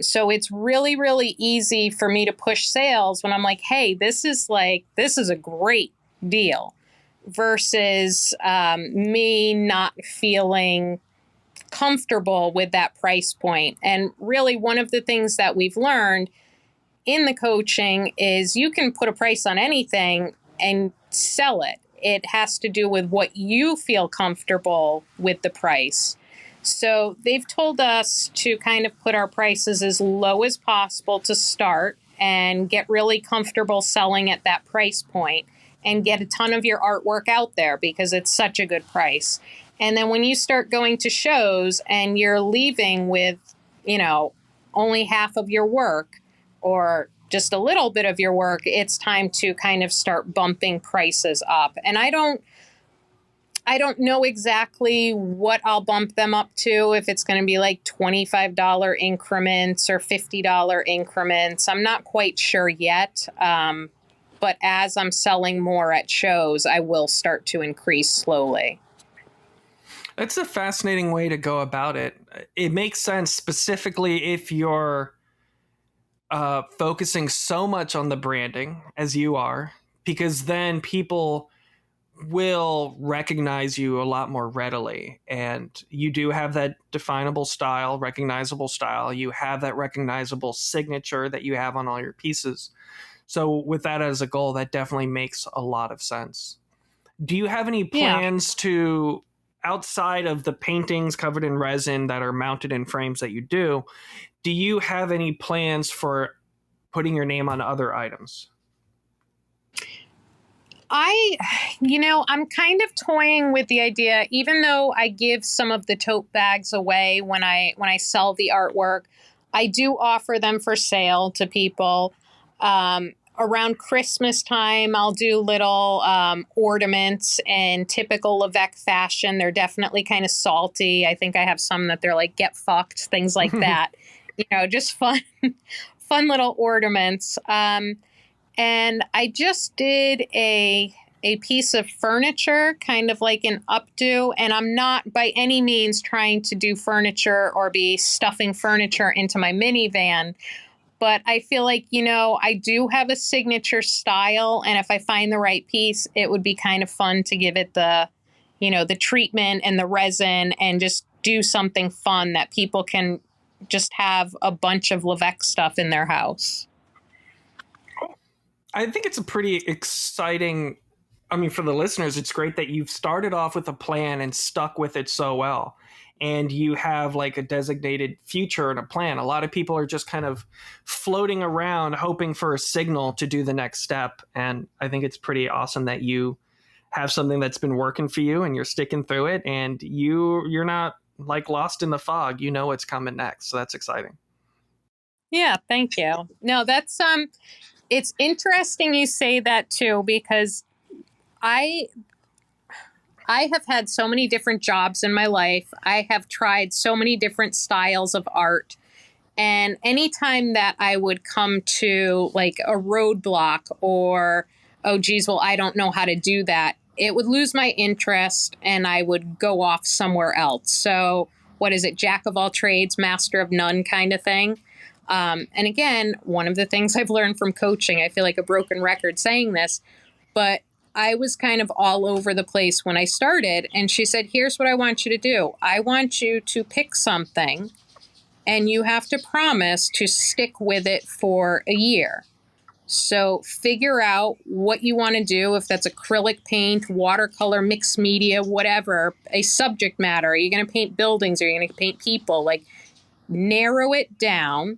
So it's really, really easy for me to push sales when I'm like, hey, this is a great deal versus me not feeling comfortable with that price point. And really, one of the things that we've learned in the coaching is you can put a price on anything and sell it. It has to do with what you feel comfortable with the price. So they've told us to kind of put our prices as low as possible to start and get really comfortable selling at that price point and get a ton of your artwork out there because it's such a good price. And then when you start going to shows and you're leaving with, only half of your work or just a little bit of your work, it's time to kind of start bumping prices up. And I don't know exactly what I'll bump them up to, if it's going to be like $25 increments or $50 increments. I'm not quite sure yet. But as I'm selling more at shows, I will start to increase slowly. That's a fascinating way to go about it. It makes sense, specifically if you're focusing so much on the branding as you are, because then people will recognize you a lot more readily. And you do have that definable style, recognizable style. You have that recognizable signature that you have on all your pieces. So, with that as a goal, that definitely makes a lot of sense. Do you have any Yeah. plans to, outside of the paintings covered in resin that are mounted in frames that you do you have any plans for putting your name on other items? I'm kind of toying with the idea, even though I give some of the tote bags away when I sell the artwork, I do offer them for sale to people. Around Christmas time, I'll do little ornaments in typical Luhvek fashion. They're definitely kind of salty. I think I have some that they're like, get fucked, things like that. Just fun, fun little ornaments. And I just did a piece of furniture, kind of like an updo. And I'm not by any means trying to do furniture or be stuffing furniture into my minivan. But I feel like, I do have a signature style. And if I find the right piece, it would be kind of fun to give it the treatment and the resin and just do something fun that people can just have a bunch of Luhvek stuff in their house. I think it's a pretty exciting. I mean, for the listeners, it's great that you've started off with a plan and stuck with it so well. And you have like a designated future and a plan. A lot of people are just kind of floating around hoping for a signal to do the next step. And I think it's pretty awesome that you have something that's been working for you and you're sticking through it and you're not like lost in the fog. You know what's coming next. So that's exciting. Yeah, thank you. No, that's it's interesting you say that too, because I I have had so many different jobs in my life. I have tried so many different styles of art. And anytime that I would come to like a roadblock or, oh, geez, well, I don't know how to do that, it would lose my interest and I would go off somewhere else. So, what is it? Jack of all trades, master of none kind of thing. And again, one of the things I've learned from coaching, I feel like a broken record saying this, but I was kind of all over the place when I started. And she said, here's what I want you to do. I want you to pick something and you have to promise to stick with it for a year. So figure out what you want to do, if that's acrylic paint, watercolor, mixed media, whatever, a subject matter. Are you going to paint buildings? Are you going to paint people? Like, narrow it down,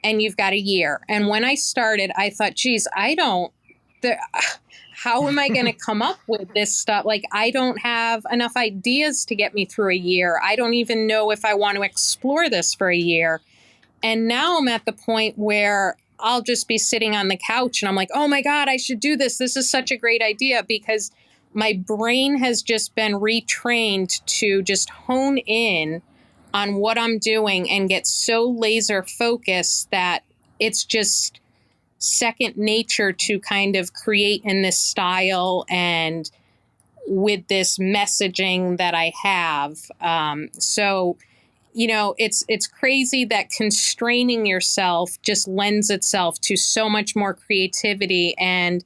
and you've got a year. And when I started, I thought, geez, how am I going to come up with this stuff? Like, I don't have enough ideas to get me through a year. I don't even know if I want to explore this for a year. And now I'm at the point where I'll just be sitting on the couch and I'm like, oh my God, I should do this. This is such a great idea, because my brain has just been retrained to just hone in on what I'm doing and get so laser focused that it's just second nature to kind of create in this style and with this messaging that I have. So it's crazy that constraining yourself just lends itself to so much more creativity. And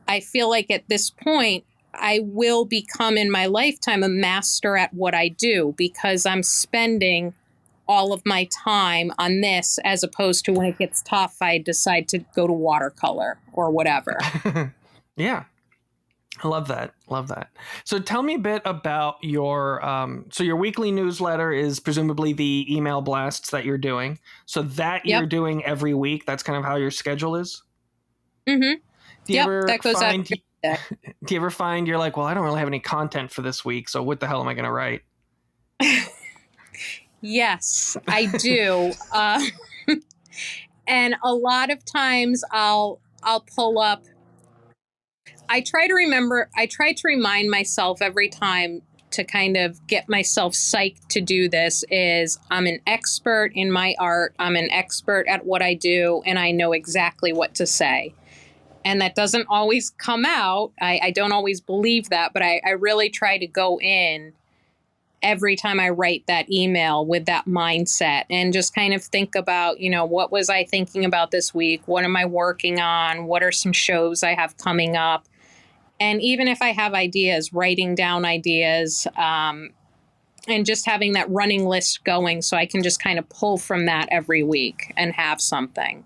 I feel like at this point, I will become in my lifetime a master at what I do, because I'm spending all of my time on this, as opposed to when it gets tough, I decide to go to watercolor or whatever. Yeah. I love that. Love that. So tell me a bit about so your weekly newsletter is presumably the email blasts that you're doing. So that Yep. you're doing every week. That's kind of how your schedule is. Mm-hmm. Do you ever that goes find, out. do you ever find you're like, well, I don't really have any content for this week, so what the hell am I going to write? Yes, I do. And a lot of times I'll pull up. I try to remind myself every time to kind of get myself psyched to do this. Is I'm an expert in my art. I'm an expert at what I do, and I know exactly what to say. And that doesn't always come out. I don't always believe that, but I really try to go in every time I write that email with that mindset and just kind of think about, what was I thinking about this week? What am I working on? What are some shows I have coming up? And even if I have ideas, writing down ideas, and just having that running list going so I can just kind of pull from that every week and have something.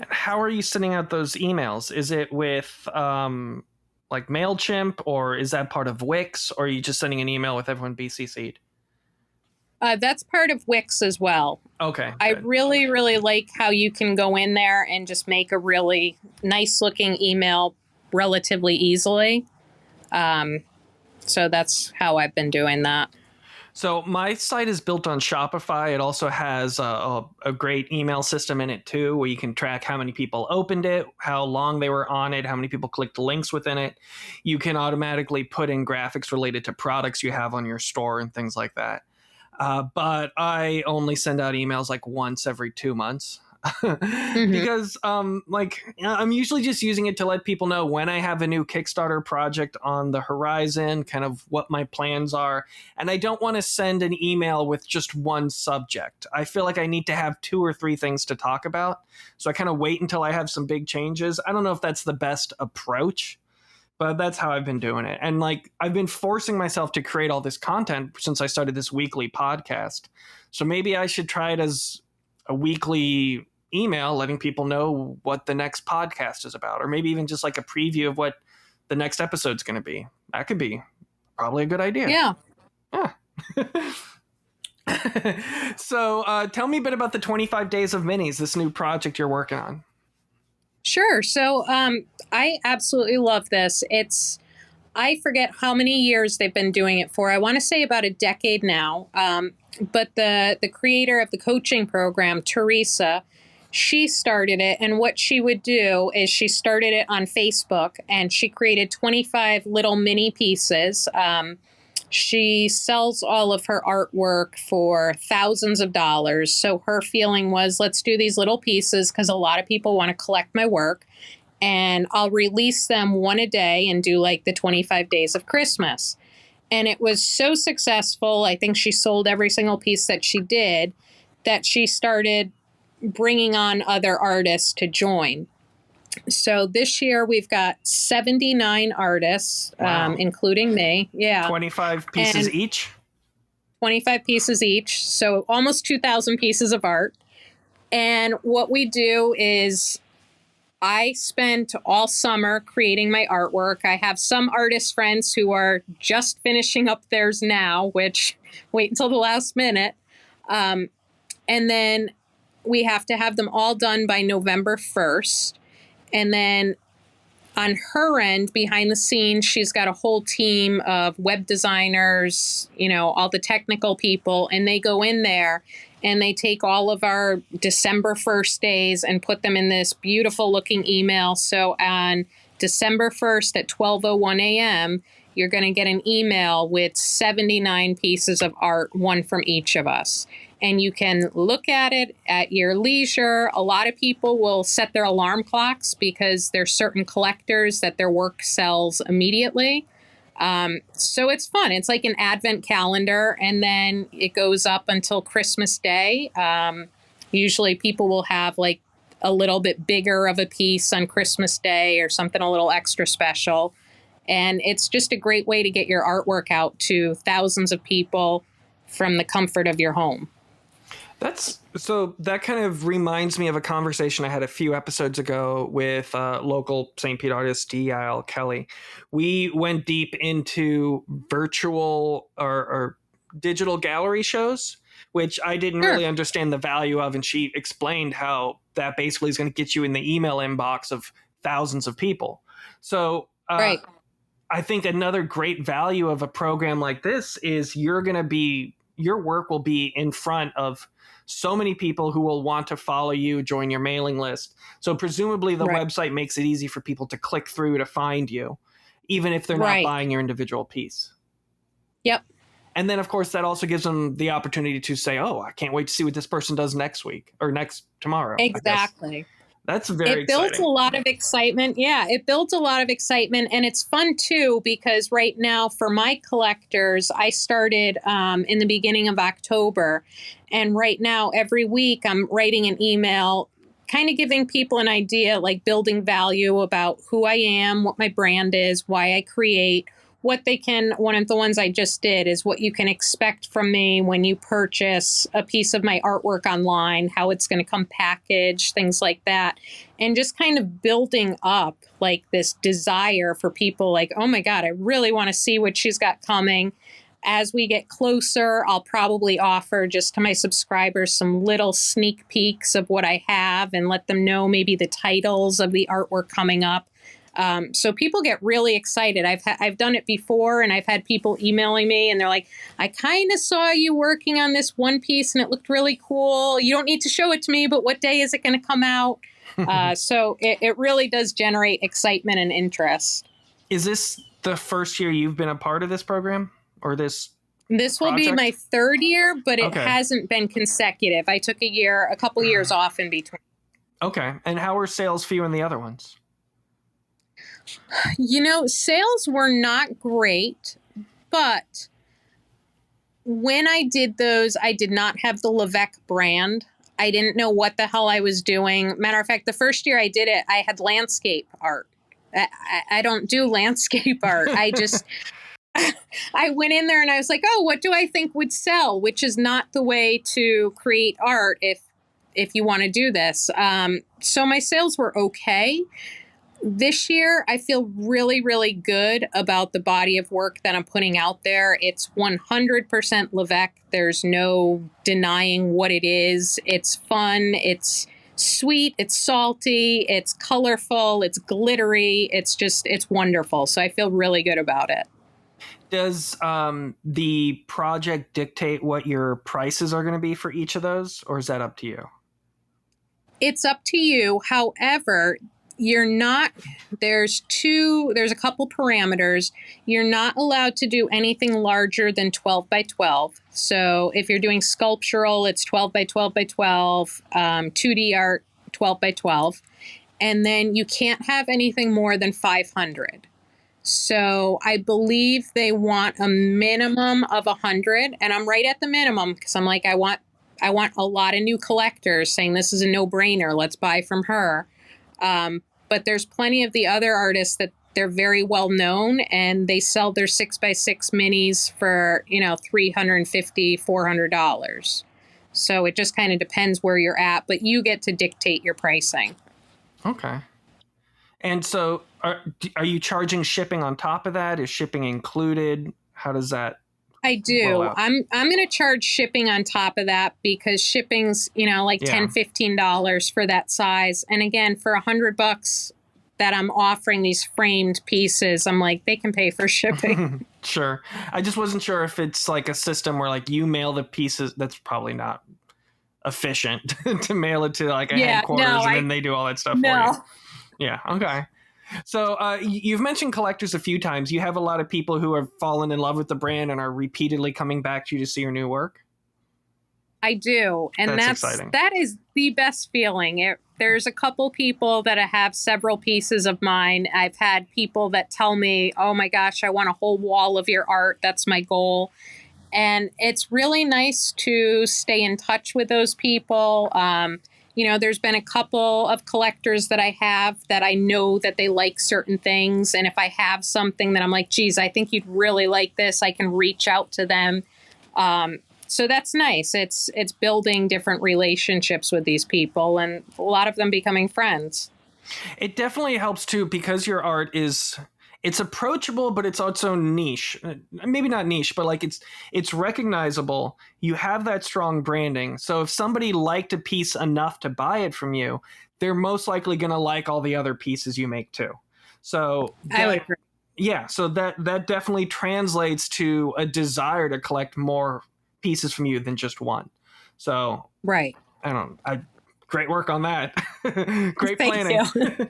How are you sending out those emails? Is it with like MailChimp, or is that part of Wix, or are you just sending an email with everyone BCC'd? That's part of Wix as well. Okay. I good. really, really like how you can go in there and just make a really nice looking email relatively easily. So that's how I've been doing that. So my site is built on Shopify. It also has a great email system in it too, where you can track how many people opened it, how long they were on it, how many people clicked links within it. You can automatically put in graphics related to products you have on your store and things like that. But I only send out emails like once every 2 months. Because I'm usually just using it to let people know when I have a new Kickstarter project on the horizon, kind of what my plans are. And I don't want to send an email with just one subject. I feel like I need to have 2 or 3 things to talk about. So I kind of wait until I have some big changes. I don't know if that's the best approach, but that's how I've been doing it. And I've been forcing myself to create all this content since I started this weekly podcast. So maybe I should try it as a weekly email letting people know what the next podcast is about, or maybe even just like a preview of what the next episode's going to be. That could be probably a good idea. Yeah. So tell me a bit about the 25 Days of Minis, this new project you're working on. Sure. So I absolutely love this. I forget how many years they've been doing it for. I want to say about a decade now. But the creator of the coaching program, Teresa, she started it. And what she would do is she started it on Facebook, and she created 25 little mini pieces. She sells all of her artwork for thousands of dollars. So her feeling was, let's do these little pieces because a lot of people want to collect my work. And I'll release them one a day and do like the 25 days of Christmas. And it was so successful. I think she sold every single piece that she did, that she started bringing on other artists to join. So this year we've got 79 artists, Wow. including me. Yeah. 25 pieces And each? 25 pieces each. So almost 2,000 pieces of art. And what we do is I spent all summer creating my artwork. I have some artist friends who are just finishing up theirs now, which wait until the last minute. And then we have to have them all done by November 1st. And then on her end, behind the scenes, she's got a whole team of web designers, all the technical people, and they go in there and they take all of our December 1st days and put them in this beautiful looking email. So on December 1st at 12:01 a.m., you're going to get an email with 79 pieces of art, one from each of us. And you can look at it at your leisure. A lot of people will set their alarm clocks because there's certain collectors that their work sells immediately. So it's fun. It's like an advent calendar, and then it goes up until Christmas Day. Usually people will have like a little bit bigger of a piece on Christmas Day or something a little extra special. And it's just a great way to get your artwork out to thousands of people from the comfort of your home. That kind of reminds me of a conversation I had a few episodes ago with local St. Pete artist D.I.L. Kelly. We went deep into virtual or digital gallery shows, which I didn't Sure. really understand the value of. And she explained how that basically is going to get you in the email inbox of thousands of people. So Right. I think another great value of a program like this is your work will be in front of so many people who will want to follow you, join your mailing list. So presumably the Right. website makes it easy for people to click through to find you, even if they're not Right. buying your individual piece. Yep. And then, of course, that also gives them the opportunity to say, oh, I can't wait to see what this person does next week or tomorrow. Exactly. That's very It builds exciting. a lot of excitement. Yeah, it builds a lot of excitement. And it's fun, too, because right now for my collectors, I started in the beginning of October. And right now, every week, I'm writing an email kind of giving people an idea, like building value about who I am, what my brand is, why I create, what they can. One of the ones I just did is what you can expect from me when you purchase a piece of my artwork online, how it's going to come packaged, things like that. And just kind of building up like this desire for people like, oh my God, I really want to see what she's got coming. As we get closer, I'll probably offer just to my subscribers some little sneak peeks of what I have and let them know maybe the titles of the artwork coming up. So people get really excited. I've done it before, and I've had people emailing me, and they're like, I kind of saw you working on this one piece, and it looked really cool. You don't need to show it to me, but what day is it going to come out? So it really does generate excitement and interest. Is this the first year you've been a part of this program or this This will be project? my third year, but it Okay. hasn't been consecutive. I took a couple years off in between. Okay. And how were sales for you in the other ones? Sales were not great, but when I did those, I did not have the Luhvek brand. I didn't know what the hell I was doing. Matter of fact, the first year I did it, I had landscape art. I don't do landscape art. I went in there and I was like, oh, what do I think would sell? Which is not the way to create art if you want to do this. So my sales were okay. This year, I feel really, really good about the body of work that I'm putting out there. It's 100% Luhvek. There's no denying what it is. It's fun. It's sweet. It's salty. It's colorful. It's glittery. It's wonderful. So I feel really good about it. Does the project dictate what your prices are going to be for each of those, or is that up to you? It's up to you. However, there's a couple parameters. You're not allowed to do anything larger than 12 by 12. So if you're doing sculptural, it's 12 by 12 by 12, 2D art, 12 by 12. And then you can't have anything more than 500. So I believe they want a minimum of 100, and I'm right at the minimum because I'm like, I want I want a lot of new collectors saying this is a no-brainer. Let's buy from her. But there's plenty of the other artists that they're very well known and they sell their 6x6 minis for, $350, $400. So it just kind of depends where you're at, but you get to dictate your pricing. Okay. And so are you charging shipping on top of that? Is shipping included? How does that? I do. I'm going to charge shipping on top of that because shipping's, like $10, $15 for that size. And again, for $100 that I'm offering these framed pieces, I'm like, they can pay for shipping. Sure. I just wasn't sure if it's like a system where like you mail the pieces. That's probably not efficient to mail it to like a headquarters and then they do all that stuff for you. Yeah. Okay. So you've mentioned collectors a few times. You have a lot of people who have fallen in love with the brand and are repeatedly coming back to you to see your new work. I do. And that's exciting. That is the best feeling. There's a couple people that have several pieces of mine. I've had people that tell me, oh my gosh, I want a whole wall of your art. That's my goal. And it's really nice to stay in touch with those people. There's been a couple of collectors that I have that I know that they like certain things. And if I have something that I'm like, geez, I think you'd really like this, I can reach out to them. So that's nice. It's building different relationships with these people and a lot of them becoming friends. It definitely helps too, because your art it's approachable, but it's also niche. Maybe not niche, but like it's recognizable. You have that strong branding. So if somebody liked a piece enough to buy it from you, they're most likely going to like all the other pieces you make too. So I would agree. Yeah, so that definitely translates to a desire to collect more pieces from you than just one. So right. Great work on that. Great planning. Thank you.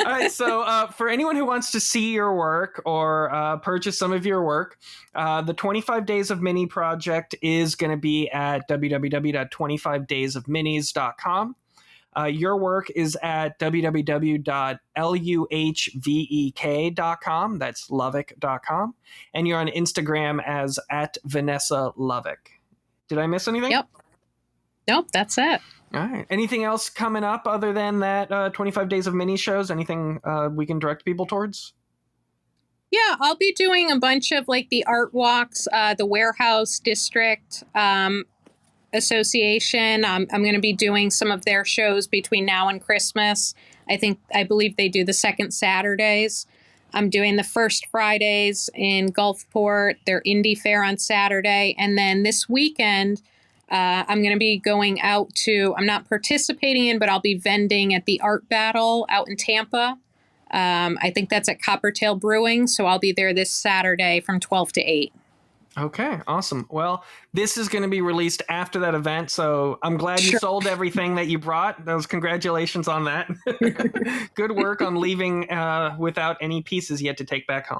All right. So for anyone who wants to see your work or purchase some of your work, the 25 Days of Mini project is going to be at www.25daysofminis.com. Your work is at www.luhvek.com. That's Luhvek.com. And you're on Instagram as @Vanessa Luhvek. Did I miss anything? Yep. Nope, that's it. All right. Anything else coming up other than that 25 Days of Mini shows? Anything we can direct people towards? Yeah, I'll be doing a bunch of like the art walks, the Warehouse District Association. I'm going to be doing some of their shows between now and Christmas. I believe they do the second Saturdays. I'm doing the first Fridays in Gulfport, their indie fair on Saturday. And then this weekend, I'm going to be going out to, I'm not participating in, but I'll be vending at the Art Battle out in Tampa. I think that's at Coppertail Brewing. So I'll be there this Saturday from 12 to 8. Okay, awesome. Well, this is going to be released after that event, so I'm glad you sold everything that you brought. Those congratulations on that. Good work on leaving without any pieces yet to take back home.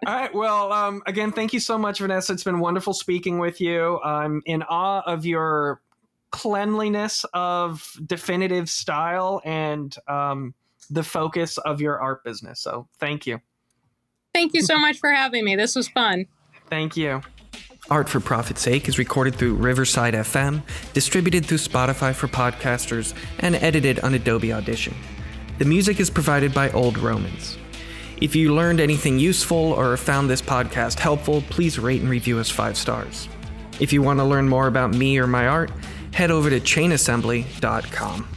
All right. Well, again, thank you so much, Vanessa. It's been wonderful speaking with you. I'm in awe of your cleanliness of definitive style and the focus of your art business. So thank you. Thank you so much for having me. This was fun. Thank you. Art for Profit's Sake is recorded through Riverside FM, distributed through Spotify for podcasters, and edited on Adobe Audition. The music is provided by Old Romans. If you learned anything useful or found this podcast helpful, please rate and review us 5 stars. If you want to learn more about me or my art, head over to chainassembly.com.